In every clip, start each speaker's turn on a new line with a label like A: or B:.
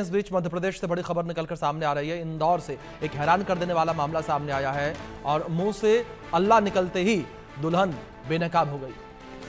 A: इस बीच मध्य प्रदेश से बड़ी खबर निकलकर सामने आ रही है। इंदौर से एक हैरान कर देने वाला मामला सामने आया है और मुंह से अल्लाह निकलते ही दुल्हन बेनकाब हो गई।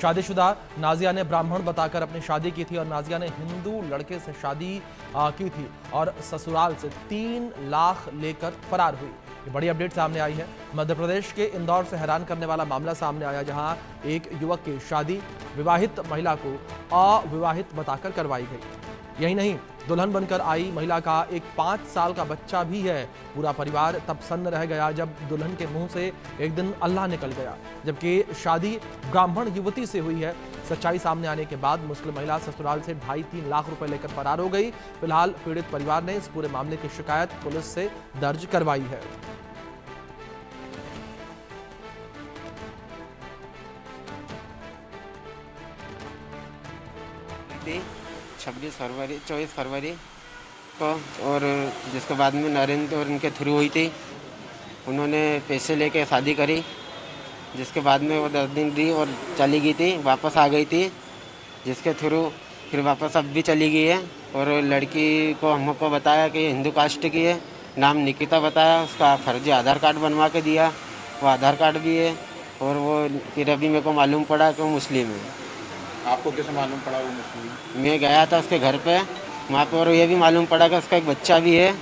A: शादीशुदा नाजिया ने ब्राह्मण बताकर अपनी शादी की थी और नाजिया ने हिंदू लड़के से शादी की थी और ससुराल से 3 लाख लेकर फरार हुई। ये बड़ी अपडेट सामने आई है। मध्य प्रदेश के इंदौर से हैरान करने वाला मामला सामने आया, जहां एक युवक की शादी विवाहित महिला को अविवाहित बताकर करवाई गई। यही नहीं, दुल्हन बनकर आई महिला का एक 5 साल का बच्चा भी है। पूरा परिवार तब सन्न रह गया जब दुल्हन के मुंह से एक दिन अल्लाह निकल गया, जबकि शादी ब्राह्मण युवती से हुई है। सच्चाई सामने आने के बाद मुस्लिम महिला ससुराल से 2.5-3 लाख रुपए लेकर फरार हो गई। फिलहाल पीड़ित परिवार ने इस पूरे मामले की शिकायत पुलिस से दर्ज करवाई है।
B: छब्बीस फरवरी 24 फरवरी को, और जिसके बाद में नरेंद्र और इनके थ्रू हुई थी। उन्होंने पैसे लेके शादी करी, जिसके बाद में वो 10 दिन दी और चली गई थी, वापस आ गई थी, जिसके थ्रू फिर वापस अब भी चली गई है। और लड़की को हमको बताया कि हिंदू कास्ट की है, नाम निकिता बताया। उसका फर्जी आधार कार्ड बनवा के दिया, वो आधार कार्ड भी है। और वो फिर अभी मेरे को मालूम पड़ा कि वो मुस्लिम है।
C: आपको कैसे मालूम पड़ा वो मुस्लिम?
B: मैं गया था उसके घर पे, वहाँ पे, और ये भी मालूम पड़ा कि उसका एक बच्चा भी है।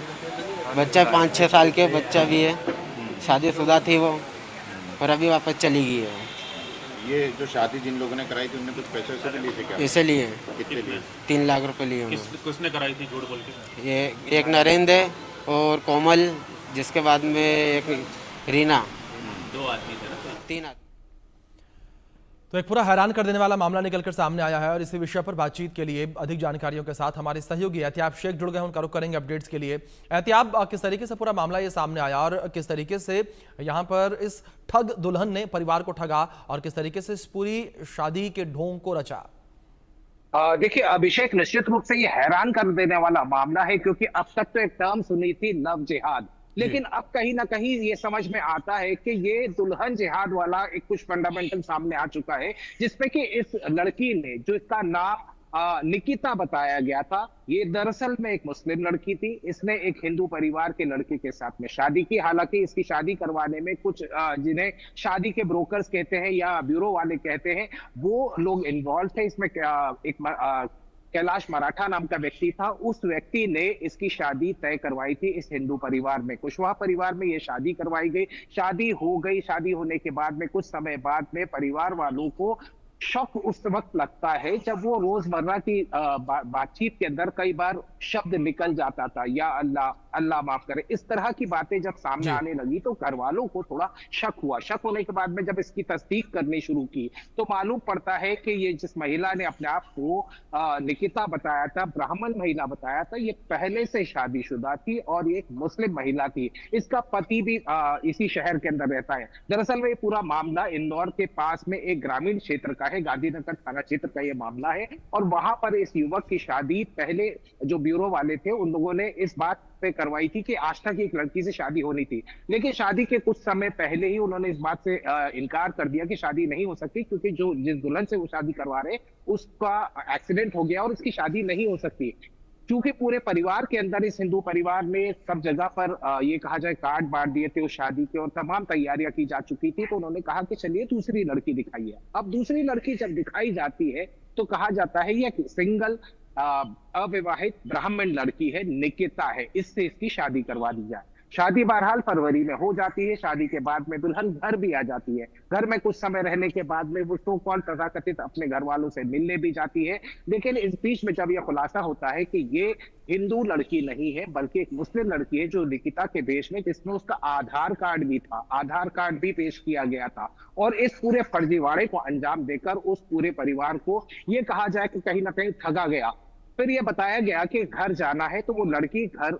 B: बच्चा 5-6 साल के बच्चा भी है, शादीशुदा थी वो, और अभी वापस चली गई है।
C: ये जो शादी जिन लोगों ने कराई थी उन्होंने कुछ पैसे वैसे भी लिए थे क्या?
B: पैसे लिए,
C: कितने लिए?
B: 3 लाख रुपए लिए
D: किसने कराई थी झूठ बोल के?
B: ये एक नरेंद्र है और कोमल, जिसके बाद में एक रीना।
D: 2 आदमी थे ना?
B: 3 आदमी।
A: तो एक पूरा हैरान कर देने वाला मामला निकलकर सामने आया है और इसी विषय पर बातचीत के लिए अधिक जानकारियों के साथ हमारे सहयोगी एहतियाब शेख जुड़ गए हैं। उनका रुख करेंगे अपडेट्स के लिए। एहतियाब, किस तरीके से पूरा मामला ये सामने आया और किस तरीके से यहाँ पर इस ठग दुल्हन ने परिवार को ठगा और किस तरीके से इस पूरी शादी के ढोंग को रचा?
E: देखिए अभिषेक, निश्चित रूप से ये हैरान कर देने वाला मामला है, क्योंकि अब तक तो एक टर्म सुनी थी लव जिहाद, लेकिन अब कहीं ना कहीं ये समझ में आता है कि ये दुल्हन जिहाद वाला एक कुछ फंडामेंटल सामने आ चुका है, जिसपे कि इस लड़की ने, जो इसका नाम निकिता बताया गया था, ये दरअसल में एक मुस्लिम लड़की थी। इसने एक हिंदू परिवार के लड़के के साथ में शादी की। हालांकि इसकी शादी करवाने में कुछ जिन्हें शादी के ब्रोकर्स कहते हैं या ब्यूरो वाले कहते हैं, वो लोग इन्वॉल्व थे इसमें। एक कैलाश मराठा नाम का व्यक्ति था, उस व्यक्ति ने इसकी शादी तय करवाई थी इस हिंदू परिवार में, कुशवाहा परिवार में ये शादी करवाई गई। शादी हो गई। शादी होने के बाद में कुछ समय बाद में परिवार वालों को शक उस वक्त लगता है जब वो रोजमर्रा की बातचीत के अंदर कई बार शब्द निकल जाता था, या अल्लाह अल्लाह माफ करे, इस तरह की बातें जब सामने आने लगी तो घर वालों को थोड़ा शक हुआ। शक होने के बाद में जब इसकी तस्दीक करनी शुरू की तो मालूम पड़ता है कि ये जिस महिला ने अपने आप को निकिता बताया था, ब्राह्मण महिला बताया था, ये पहले से शादीशुदा थी और ये एक मुस्लिम महिला थी। इसका पति भी इसी शहर के अंदर रहता है। दरअसल में ये पूरा मामला इंदौर के पास में एक ग्रामीण क्षेत्र का है, गांधीनगर थाना क्षेत्र का ये मामला है। और वहां पर इस युवक की शादी पहले जो ब्यूरो वाले थे उन लोगों ने इस बात पे करवाई थी कि आस्था की एक लड़की से शादी होनी थी, लेकिन शादी के कुछ समय पहले ही उन्होंने इस बात से इनकार कर दिया कि शादी नहीं हो सकती, क्योंकि जो जिस दुल्हन से वो शादी करवा रहे उसका एक्सीडेंट हो गया और उसकी शादी नहीं हो सकती। क्योंकि पूरे परिवार के अंदर, इस हिंदू परिवार में सब जगह पर ये कहा जाए कार्ड बांट दिए थे उस शादी के और तमाम तैयारियां की जा चुकी थी, तो उन्होंने कहा कि चलिए दूसरी लड़की दिखाइए। अब दूसरी लड़की जब दिखाई जाती है तो कहा जाता है ये सिंगल अविवाहित ब्राह्मण लड़की है, निकिता है, इससे इसकी शादी करवा दी जाए। शादी बहरहाल फरवरी में हो जाती है। शादी के बाद में दुल्हन घर भी आ जाती है। घर में कुछ समय रहने के बाद में वो सो कॉल्ड तथाकथित अपने घर वालों से मिलने भी जाती है। लेकिन इस बीच में जब यह खुलासा होता है कि ये हिंदू लड़की नहीं है बल्कि एक मुस्लिम लड़की है जो निकिता के देश में, जिसमें उसका आधार कार्ड भी था, आधार कार्ड भी पेश किया गया था, और इस पूरे फर्जीवाड़े को अंजाम देकर उस पूरे परिवार को ये कहा जाए कि कहीं ना कहीं ठगा गया। फिर ये बताया गया कि घर जाना है, तो वो लड़की घर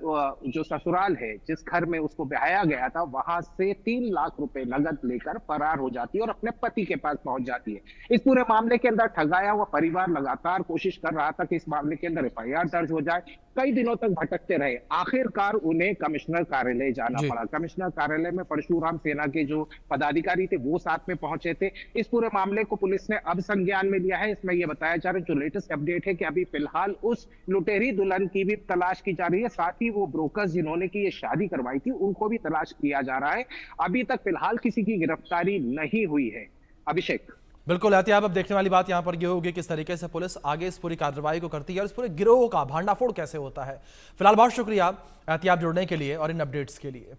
E: जो ससुराल है, जिस घर में उसको ब्याया गया था, वहां से 3 लाख रुपए नगद लेकर फरार हो जाती है और अपने पति के पास पहुंच जाती है। इस पूरे मामले के अंदर ठगाया हुआ परिवार लगातार कोशिश कर रहा था कि इस मामले के अंदर एफआईआर दर्ज हो जाए। कई दिनों तक भटकते रहे। आखिरकार उन्हें कमिश्नर कार्यालय जाना
A: जी।
E: पड़ा। कमिश्नर कार्यालय में परशुराम सेना के जो पदाधिकारी थे वो साथ में पहुंचे थे। इस पूरे मामले को पुलिस ने अब संज्ञान में लिया है। इसमें यह बताया जा रहा है, जो लेटेस्ट अपडेट है, कि अभी फिलहाल उस लुटेरी दुल्हन की भी तलाश की जा रही है, साथ ही वो ब्रोकर्स जिन्होंने की ये शादी करवाई थी उनको भी तलाश किया जा रहा है। अभी तक फिलहाल किसी की गिरफ्तारी नहीं हुई है। अभिषेक।
A: बिल्कुल एहतियाब। अब देखने वाली बात यहां पर यह होगी किस तरीके से पुलिस आगे इस पूरी कार्रवाई को करती है और इस पूरे गिरोह का भांडाफोड़ कैसे होता है। फिलहाल बहुत शुक्रिया एहतियाब जुड़ने के लिए और इन अपडेट्स के लिए।